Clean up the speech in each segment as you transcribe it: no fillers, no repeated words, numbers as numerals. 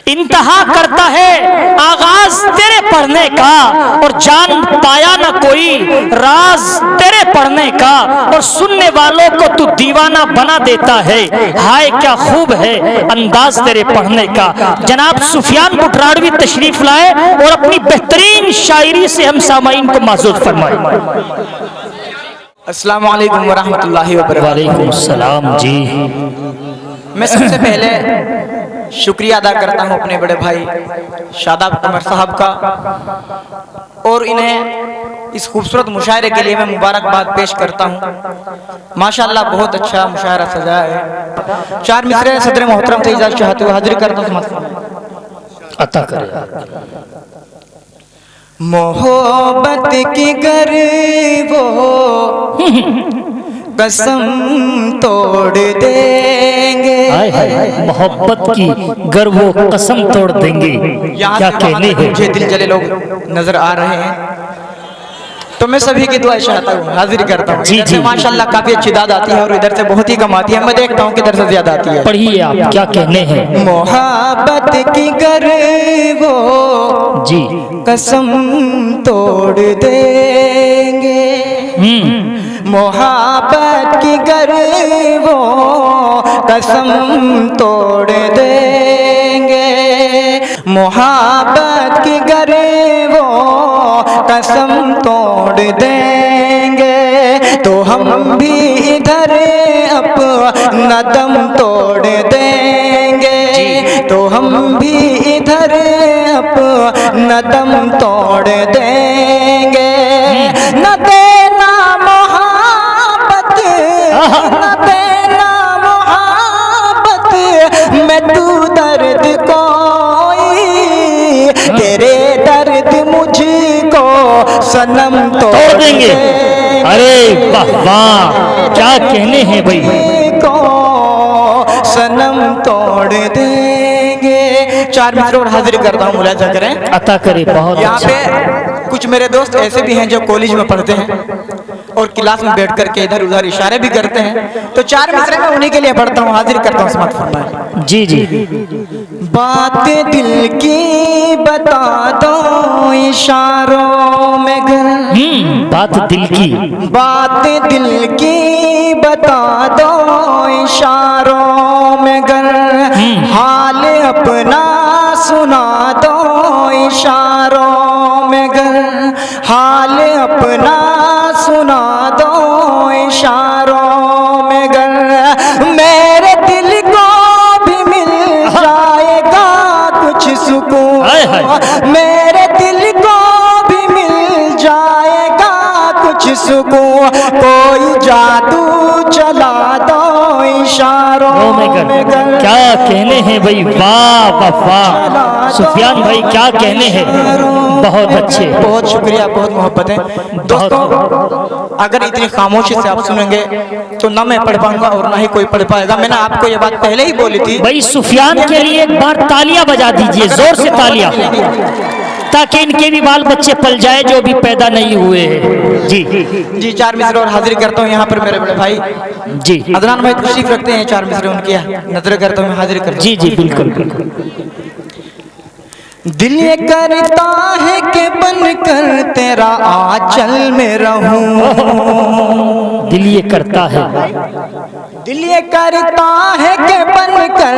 इंतहा करता है आगाज तेरे पढ़ने का, और जान पाया ना कोई राज तेरे पढ़ने का, और सुनने वालों को तू दीवाना बना देता है। हाय क्या खूब है अंदाज तेरे पढ़ने का। जनाब सुफियान बुटराड़वी तशरीफ लाए और अपनी बेहतरीन शायरी से हम सामाईन को मासूद फरमाए। अस्सलाम वालेकुम वरहमतुल्लाहि वबरकातुहू। वालेकुम सलाम जी। मैं सबसे पहले शुक्रिया अदा करता हूँ अपने बड़े भाई शादाब कमर साहब का, और इन्हें इस खूबसूरत मुशायरे के लिए मैं मुबारकबाद पेश करता हूँ। माशाअल्लाह बहुत अच्छा मुशायरा सजा है। चार मिसरे सदर मोहतरम से इजाज़त चाहते हुए हाजिर करता हूँ। अता करे मोहब्बत की गर वो कसम तोड़ देंगे। मोहब्बत की गर वो कसम तोड़ देंगे। क्या कहने हैं। मुझे दिल जले लोग नजर आ रहे हैं, तो मैं सभी की दुआ चाहता हूँ, हाजिर करता हूँ। इधर से माशाल्लाह काफी अच्छी दाद आती है और इधर से बहुत ही कम आती है। मैं देखता हूँ कि इधर से ज्यादा आती है। पढ़िए आप, क्या कहने हैं। मोहब्बत की गर वो जी कसम तोड़ देंगे। मोहब्बत की गर वो कसम तोड़ देंगे। मोहब्बत की गर वो कसम तोड़ देंगे, तो हम भी इधर अपना दम तोड़ देंगे। तो हम भी इधर अपना दम तोड़ देंगे। न देना मोहब्बत, न देना मोहब्बत मैं तू दर्द कोई, तेरे दर्द मुझको सनम तोड़ देंगे। अरे वाह वाह, क्या कहने हैं भाई। को सनम तोड़ देंगे। चार मिसरे और हाजिर करता हूँ, मुलाजा करें। अता करे बहुत यहाँ अच्छा। पे कुछ मेरे दोस्त ऐसे भी हैं जो कॉलेज में पढ़ते हैं और क्लास में बैठ करके इधर उधर इशारे भी करते हैं, तो चार मिसरे मैं उन्हीं के लिए पढ़ता हूँ, हाजिर करता हूँ। समझ फरमाए। जी जी। बात दिल की बता दो इशारों में गर, बात दिल की, बात दिल की बता दो इशारों में गर, हाल अपना सुना दो इशारों में गर, हाल अपना सुना दो इशारों में गर। मेरे दिल को भी मिल जाएगा कुछ सुकून, मेरे दिल को भी मिल जाएगा कुछ सुकून, कोई जादू चला दो इशारों में गर। क्या कहने हैं भाई। वाह वाह वाह, सुफियान भाई क्या कहने हैं। बहुत अच्छे, बहुत शुक्रिया, बहुत मोहब्बत है दोस्तों। अगर इतनी खामोशी से आप सुनेंगे तो ना मैं पढ़ पाऊंगा और ना ही कोई पढ़ पाएगा। मैंने आपको ये बात पहले ही बोली थी। भाई सुफियान के लिए एक बार तालियां बजा दीजिए, जोर से तालियां, ताकि इनके भी बाल बच्चे पल जाए जो भी पैदा नहीं हुए हैं। जी जी। चार मिसरे और हाजिर करता हूँ यहाँ पर मेरे बड़े भाई जी अदनान भाई तशरीफ रखते हैं। चार मिसरे उनकी नजर करता हूँ, मैं हाजिर करता हूँ। जी जी बिल्कुल बिल्कुल। दिल ये करता है कि बनकर तेरा आंचल में रहूं, दिल ये करता है, दिल ये करता है कि बनकर,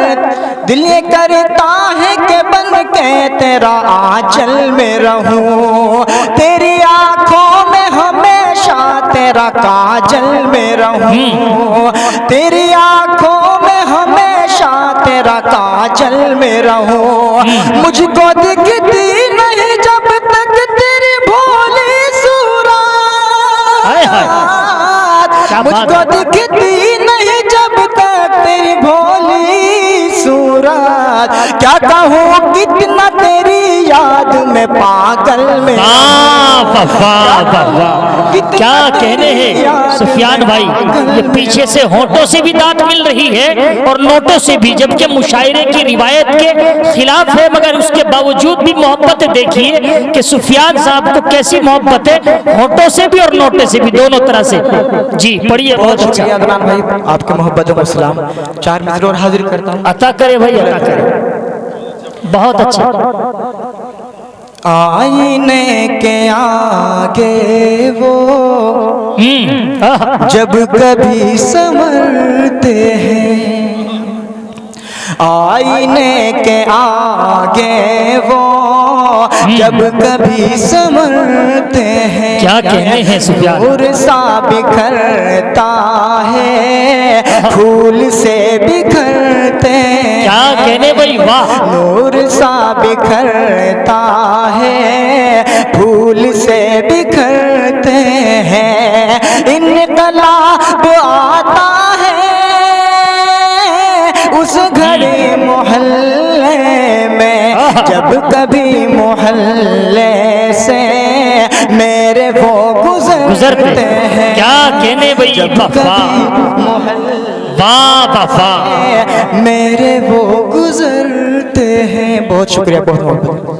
दिल ये करता है कि बनके तेरा आंचल में रहूं, तेरी आंखों में हमेशा तेरा काजल में रहूं, तेरी आंखों में हमेशा तेरा काजल में रहूं। मुझको दिखती नहीं जब तक तेरी भोली सूरत, मुझको दिखती नहीं जब तक तेरी भोली सूरत, क्या कहूँ कितना तेरी याद में पागल में। क्या कहने हैं सुफियान भाई। ये पीछे से होठों से भी दांत मिल रही है और नोटों से भी, जबकि मुशायरे की रिवायत के खिलाफ है, मगर उसके बावजूद भी मोहब्बत देखिए कि सुफियान साहब को कैसी मोहब्बत है, होठों से भी और नोटे से भी, दोनों तरह से। जी पढ़िए। बहुत अच्छा अदनान भाई, आपके मोहब्बतों को सलाम। चार मिसरे और हाजिर करता हूँ। अता करे भाई, अता करे। बहुत अच्छा। आईने के आगे वो जब कभी संवरते हैं, आईने के आगे वो जब कभी संवरते हैं, क्या कहने हैं सुफियान। नूर सा बिखरता है फूल से बिखरते हैं, क्या कहने भाई, वाह। नूर सा बिखरता है फूल से बिखरते हैं, इनकलाब आता है उस घड़ी मोहल्ले में, जब कभी मोहल्ले से मेरे वो गुजरते हैं। क्या कहने भाई, जब कभी मोहल्ले वाह वाह वाह। मेरे वो गुजरते हैं। बहुत शुक्रिया, बहुत बहुत।